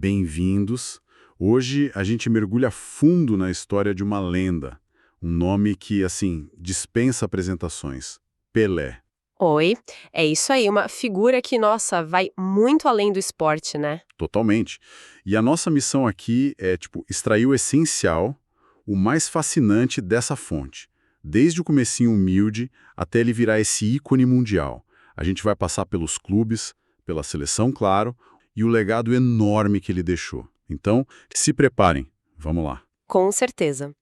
Bem-vindos. Hoje a gente mergulha fundo na história de uma lenda, um nome que, assim, dispensa apresentações. Pelé. Oi, é isso aí, uma figura que, nossa, vai muito além do esporte, né? Totalmente. E a nossa missão aqui é, extrair o essencial, o mais fascinante dessa fonte. Desde o comecinho humilde até ele virar esse ícone mundial. A gente vai passar pelos clubes, pela seleção, claro, e o legado enorme que ele deixou. Então, se preparem. Vamos lá. Com certeza.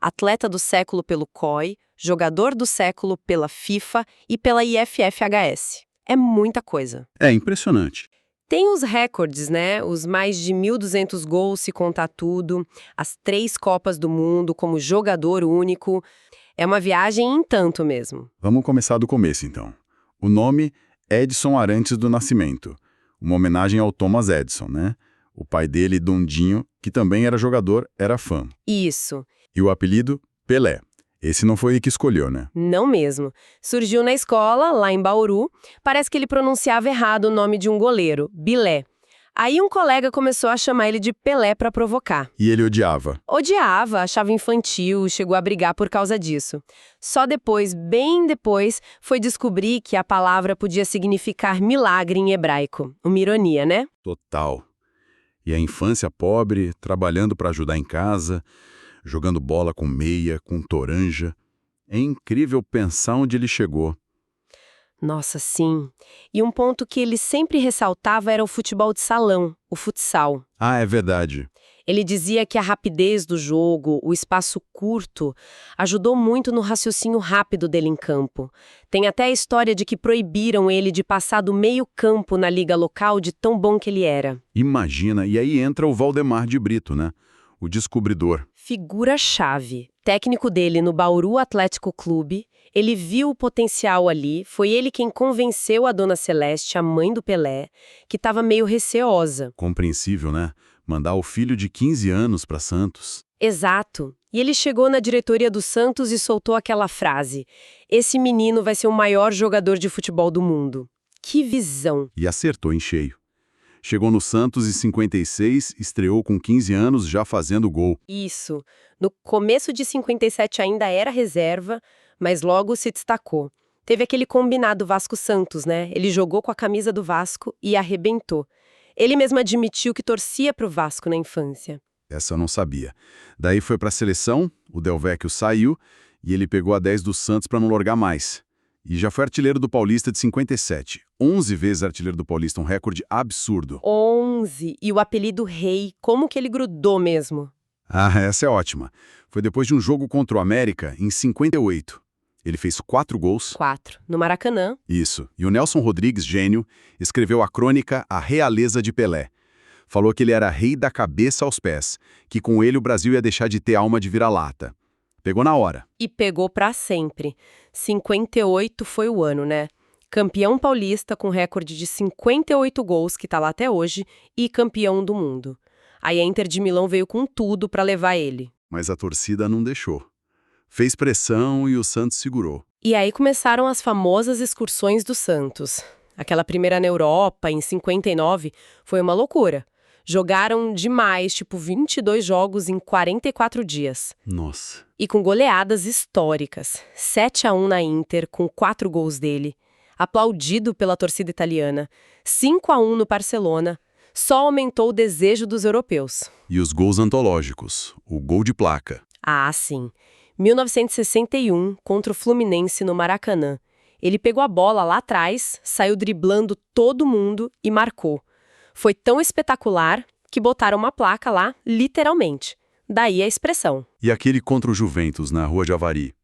Atleta do século pelo COI, jogador do século pela FIFA e pela IFFHS. É muita coisa. É impressionante. Tem os recordes, né? Os mais de 1.200 gols se contar tudo, as 3 Copas do Mundo como jogador único. É uma viagem em tanto mesmo. Vamos começar do começo, então. O nome Edson Arantes do Nascimento, uma homenagem ao Thomas Edison, né? O pai dele, Dondinho, que também era jogador, era fã. Isso. E o apelido, Pelé. Esse não foi ele que escolheu, né? Não mesmo. Surgiu na escola, lá em Bauru. Parece que ele pronunciava errado o nome de um goleiro, Bilé. Aí um colega começou a chamar ele de Pelé para provocar. E ele odiava. Odiava, achava infantil, chegou a brigar por causa disso. Só depois, bem depois, foi descobrir que a palavra podia significar milagre em hebraico. Uma ironia, né? Total. E a infância pobre, trabalhando para ajudar em casa, jogando bola com meia, com toranja. É incrível pensar onde ele chegou. Nossa, sim. E um ponto que ele sempre ressaltava era o futebol de salão, o futsal. Ah, é verdade. Ele dizia que a rapidez do jogo, o espaço curto, ajudou muito no raciocínio rápido dele em campo. Tem até a história de que proibiram ele de passar do meio-campo na liga local de tão bom que ele era. Imagina, e aí entra o Valdemar de Brito, né? O descobridor. Figura-chave. Técnico dele no Bauru Atlético Clube, ele viu o potencial ali, foi ele quem convenceu a Dona Celeste, a mãe do Pelé, que estava meio receosa. Compreensível, né? Mandar o filho de 15 anos para Santos. Exato. E ele chegou na diretoria do Santos e soltou aquela frase: "Esse menino vai ser o maior jogador de futebol do mundo." Que visão! E acertou em cheio. Chegou no Santos em 56, estreou com 15 anos já fazendo gol. Isso. No começo de 57 ainda era reserva, mas logo se destacou. Teve aquele combinado Vasco-Santos, né? Ele jogou com a camisa do Vasco e arrebentou. Ele mesmo admitiu que torcia pro Vasco na infância. Essa eu não sabia. Daí foi para a seleção, o Del Vecchio saiu e ele pegou a 10 do Santos para não largar mais. E já foi artilheiro do Paulista de 57. 11 vezes artilheiro do Paulista, um recorde absurdo. 11. E o apelido Rei, como que ele grudou mesmo? Ah, essa é ótima. Foi depois de um jogo contra o América, em 58. Ele fez 4 gols. 4. No Maracanã. Isso. E o Nelson Rodrigues, gênio, escreveu a crônica A Realeza de Pelé. Falou que ele era rei da cabeça aos pés, que com ele o Brasil ia deixar de ter alma de vira-lata. Pegou na hora. E pegou pra sempre. 58 foi o ano, né? Campeão paulista com recorde de 58 gols, que tá lá até hoje, e campeão do mundo. Aí a Inter de Milão veio com tudo pra levar ele. Mas a torcida não deixou. Fez pressão e o Santos segurou. E aí começaram as famosas excursões do Santos. Aquela primeira na Europa, em 59, foi uma loucura. Jogaram demais, 22 jogos em 44 dias. Nossa. E com goleadas históricas. 7-1 na Inter, com 4 gols dele. Aplaudido pela torcida italiana. 5-1 no Barcelona. Só aumentou o desejo dos europeus. E os gols antológicos. O gol de placa. Ah, sim. 1961, contra o Fluminense no Maracanã. Ele pegou a bola lá atrás, saiu driblando todo mundo e marcou. Foi tão espetacular que botaram uma placa lá, literalmente. Daí a expressão. E aquele contra o Juventus, na Rua Javari,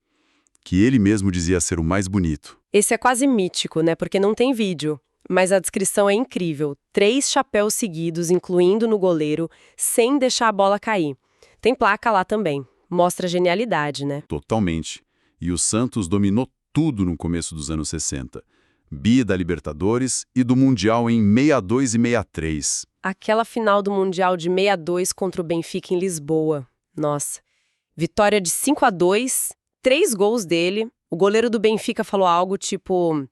que ele mesmo dizia ser o mais bonito. Esse é quase mítico, né? Porque não tem vídeo. Mas a descrição é incrível. 3 chapéus seguidos, incluindo no goleiro, sem deixar a bola cair. Tem placa lá também. Mostra genialidade, né? Totalmente. E o Santos dominou tudo no começo dos anos 60. Bi da Libertadores e do Mundial em 62 e 63. Aquela final do Mundial de 62 contra o Benfica em Lisboa. Nossa. Vitória de 5-2, 3 gols dele. O goleiro do Benfica falou algo tipo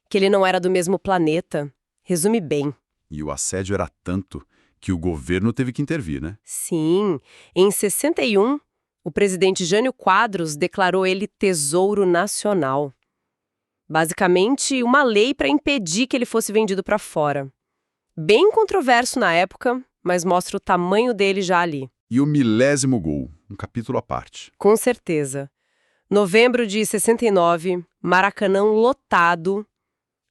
que ele não era do mesmo planeta. Resume bem. E o assédio era tanto que o governo teve que intervir, né? Sim, em 61, o presidente Jânio Quadros declarou ele Tesouro Nacional. Basicamente, uma lei para impedir que ele fosse vendido para fora. Bem controverso na época, mas mostra o tamanho dele já ali. E o 1000º gol, um capítulo à parte. Com certeza. Novembro de 69, Maracanã lotado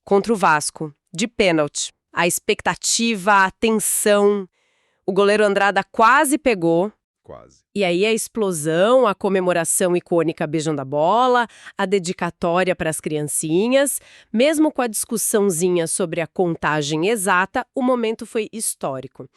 contra o Vasco, de pênalti. A expectativa, a tensão. O goleiro Andrada quase pegou. Quase. E aí a explosão, a comemoração icônica beijando a bola, a dedicatória para as criancinhas. Mesmo com a discussãozinha sobre a contagem exata, o momento foi histórico.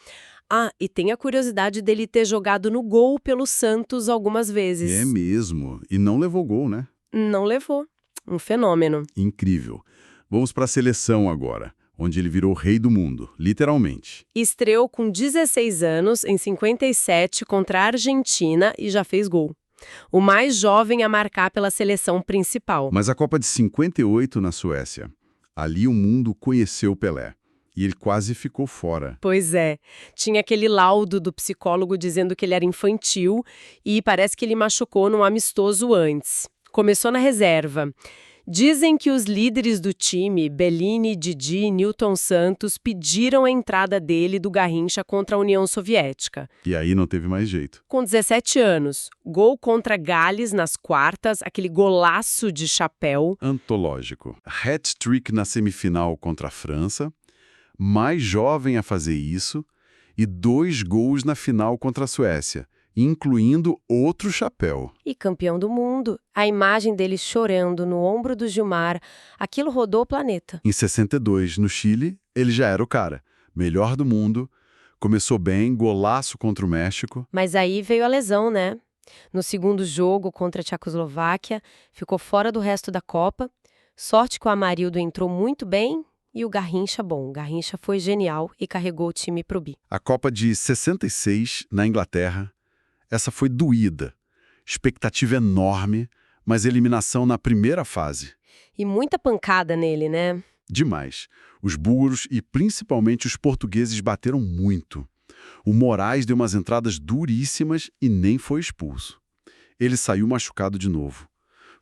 Ah, e tem a curiosidade dele ter jogado no gol pelo Santos algumas vezes. É mesmo. E não levou gol, né? Não levou. Um fenômeno. Incrível. Vamos para a seleção agora, onde ele virou rei do mundo, literalmente. Estreou com 16 anos, em 57, contra a Argentina e já fez gol. O mais jovem a marcar pela seleção principal. Mas a Copa de 58 na Suécia, ali o mundo conheceu Pelé. E ele quase ficou fora. Pois é. Tinha aquele laudo do psicólogo dizendo que ele era infantil e parece que ele machucou num amistoso antes. Começou na reserva. Dizem que os líderes do time, Bellini, Didi e Newton Santos, pediram a entrada dele do Garrincha contra a União Soviética. E aí não teve mais jeito. Com 17 anos, gol contra Gales nas quartas, aquele golaço de chapéu. Antológico. Hat-trick na semifinal contra a França, mais jovem a fazer isso, e 2 gols na final contra a Suécia, incluindo outro chapéu. E campeão do mundo. A imagem dele chorando no ombro do Gilmar, aquilo rodou o planeta. Em 62, no Chile, ele já era o cara. Melhor do mundo, começou bem, golaço contra o México. Mas aí veio a lesão, né? No segundo jogo contra a Tchecoslováquia, ficou fora do resto da Copa. Sorte que o Amarildo entrou muito bem e o Garrincha bom. O Garrincha foi genial e carregou o time pro bi. A Copa de 66, na Inglaterra, essa foi doída. Expectativa enorme, mas eliminação na primeira fase. E muita pancada nele, né? Demais. Os búlgaros e principalmente os portugueses bateram muito. O Moraes deu umas entradas duríssimas e nem foi expulso. Ele saiu machucado de novo.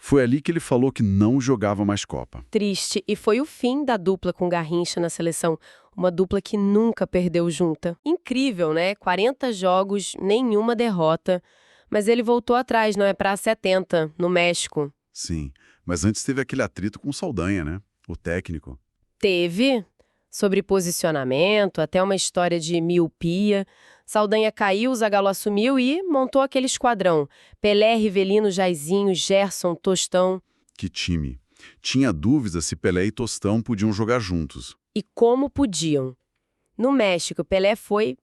Foi ali que ele falou que não jogava mais Copa. Triste. E foi o fim da dupla com Garrincha na seleção. Uma dupla que nunca perdeu junta. Incrível, né? 40 jogos, nenhuma derrota. Mas ele voltou atrás, não é? Pra 70, no México. Sim, mas antes teve aquele atrito com o Saldanha, né? O técnico. Teve. Sobre posicionamento, até uma história de miopia. Saldanha caiu, Zagallo assumiu e montou aquele esquadrão. Pelé, Rivelino, Jairzinho, Gerson, Tostão. Que time. Tinha dúvidas se Pelé e Tostão podiam jogar juntos. E como podiam. No México, Pelé foi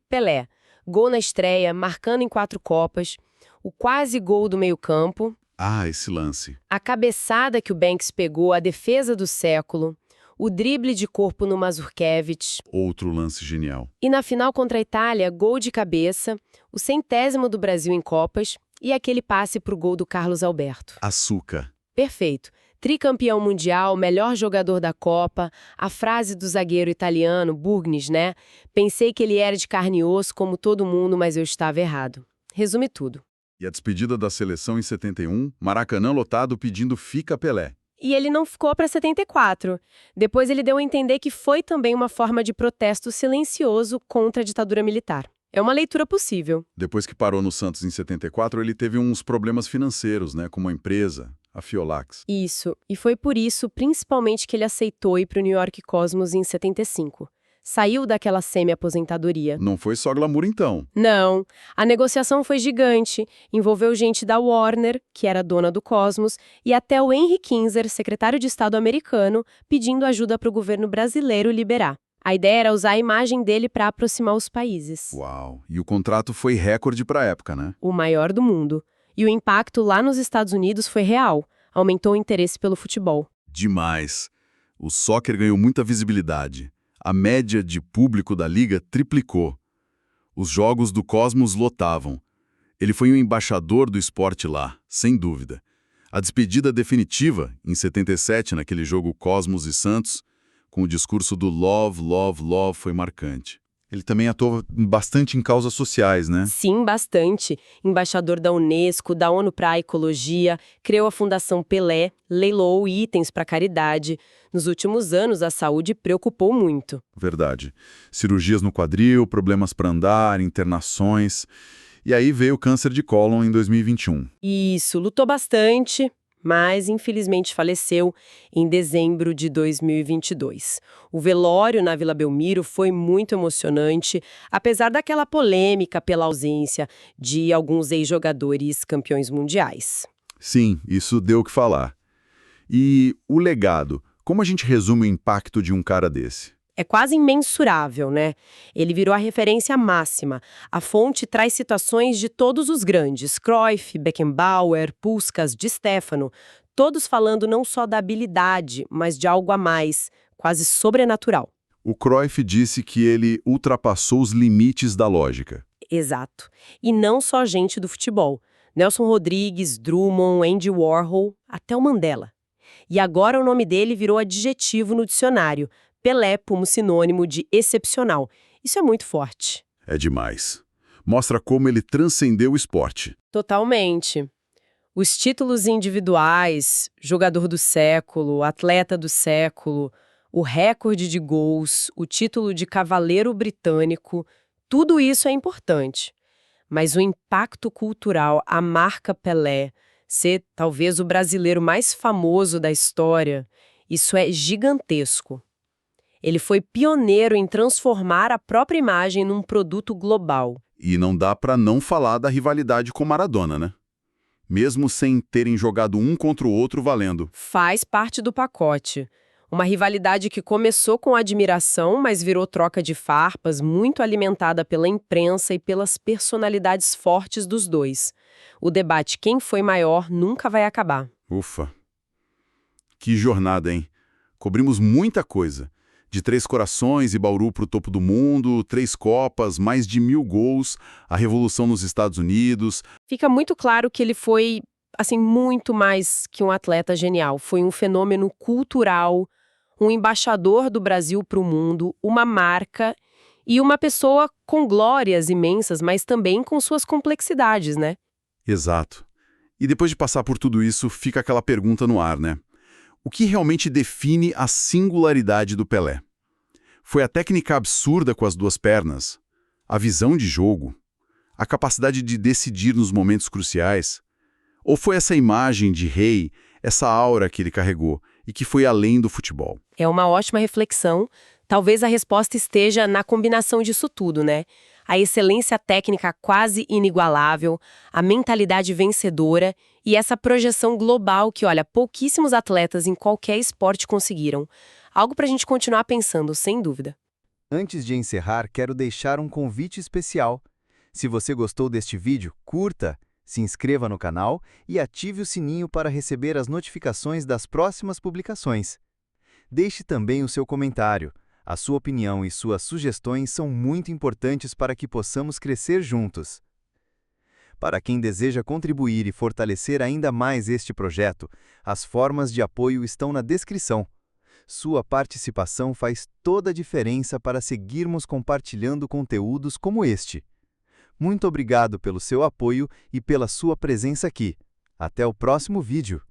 Pelé. Gol na estreia, marcando em 4 Copas. O quase gol do meio-campo. Ah, esse lance. A cabeçada que o Banks pegou, a defesa do século. O drible de corpo no Mazurkiewicz. Outro lance genial. E na final contra a Itália, gol de cabeça, o 100º do Brasil em Copas e aquele passe pro gol do Carlos Alberto. Açúcar. Perfeito. Tricampeão mundial, melhor jogador da Copa, a frase do zagueiro italiano, Burgnis, né? Pensei que ele era de carne e osso como todo mundo, mas eu estava errado. Resume tudo. E a despedida da seleção em 71, Maracanã lotado pedindo fica Pelé. E ele não ficou para 74. Depois ele deu a entender que foi também uma forma de protesto silencioso contra a ditadura militar. É uma leitura possível. Depois que parou no Santos em 74, ele teve uns problemas financeiros, né, com uma empresa, a Fiolax. Isso. E foi por isso, principalmente, que ele aceitou ir para o New York Cosmos em 75. Saiu daquela semi-aposentadoria. Não foi só glamour então. Não. A negociação foi gigante. Envolveu gente da Warner, que era dona do Cosmos, e até o Henry Kissinger, secretário de Estado americano, pedindo ajuda para o governo brasileiro liberar. A ideia era usar a imagem dele para aproximar os países. Uau! E o contrato foi recorde para a época, né? O maior do mundo. E o impacto lá nos Estados Unidos foi real. Aumentou o interesse pelo futebol. Demais. O soccer ganhou muita visibilidade. A média de público da liga triplicou. Os jogos do Cosmos lotavam. Ele foi um embaixador do esporte lá, sem dúvida. A despedida definitiva, em 77, naquele jogo Cosmos e Santos, com o discurso do Love, Love, Love, foi marcante. Ele também atua bastante em causas sociais, né? Sim, bastante. Embaixador da Unesco, da ONU para a Ecologia, criou a Fundação Pelé, leiloou itens para caridade. Nos últimos anos, a saúde preocupou muito. Verdade. Cirurgias no quadril, problemas para andar, internações. E aí veio o câncer de cólon em 2021. Isso, lutou bastante, mas infelizmente faleceu em dezembro de 2022. O velório na Vila Belmiro foi muito emocionante, apesar daquela polêmica pela ausência de alguns ex-jogadores campeões mundiais. Sim, isso deu o que falar. E o legado? Como a gente resume o impacto de um cara desse? É quase imensurável, né? Ele virou a referência máxima. A fonte traz citações de todos os grandes, Cruyff, Beckenbauer, Puskás, Di Stefano, todos falando não só da habilidade, mas de algo a mais, quase sobrenatural. O Cruyff disse que ele ultrapassou os limites da lógica. Exato. E não só gente do futebol. Nelson Rodrigues, Drummond, Andy Warhol, até o Mandela. E agora o nome dele virou adjetivo no dicionário. Pelé como sinônimo de excepcional. Isso é muito forte. É demais. Mostra como ele transcendeu o esporte. Totalmente. Os títulos individuais, jogador do século, atleta do século, o recorde de gols, o título de cavaleiro britânico, tudo isso é importante. Mas o impacto cultural, a marca Pelé, ser talvez o brasileiro mais famoso da história, isso é gigantesco. Ele foi pioneiro em transformar a própria imagem num produto global. E não dá pra não falar da rivalidade com Maradona, né? Mesmo sem terem jogado um contra o outro valendo. Faz parte do pacote. Uma rivalidade que começou com admiração, mas virou troca de farpas, muito alimentada pela imprensa e pelas personalidades fortes dos dois. O debate quem foi maior nunca vai acabar. Ufa. Que jornada, hein? Cobrimos muita coisa. De Três Corações e Bauru para o topo do mundo, 3 Copas, mais de 1000 gols, a Revolução nos Estados Unidos. Fica muito claro que ele foi, assim, muito mais que um atleta genial. Foi um fenômeno cultural, um embaixador do Brasil para o mundo, uma marca e uma pessoa com glórias imensas, mas também com suas complexidades, né? Exato. E depois de passar por tudo isso, fica aquela pergunta no ar, né? O que realmente define a singularidade do Pelé? Foi a técnica absurda com as 2 pernas? A visão de jogo? A capacidade de decidir nos momentos cruciais? Ou foi essa imagem de rei, essa aura que ele carregou e que foi além do futebol? É uma ótima reflexão. Talvez a resposta esteja na combinação disso tudo, né? A excelência técnica quase inigualável, a mentalidade vencedora e essa projeção global que, olha, pouquíssimos atletas em qualquer esporte conseguiram. Algo pra gente continuar pensando, sem dúvida. Antes de encerrar, quero deixar um convite especial. Se você gostou deste vídeo, curta, se inscreva no canal e ative o sininho para receber as notificações das próximas publicações. Deixe também o seu comentário. A sua opinião e suas sugestões são muito importantes para que possamos crescer juntos. Para quem deseja contribuir e fortalecer ainda mais este projeto, as formas de apoio estão na descrição. Sua participação faz toda a diferença para seguirmos compartilhando conteúdos como este. Muito obrigado pelo seu apoio e pela sua presença aqui. Até o próximo vídeo!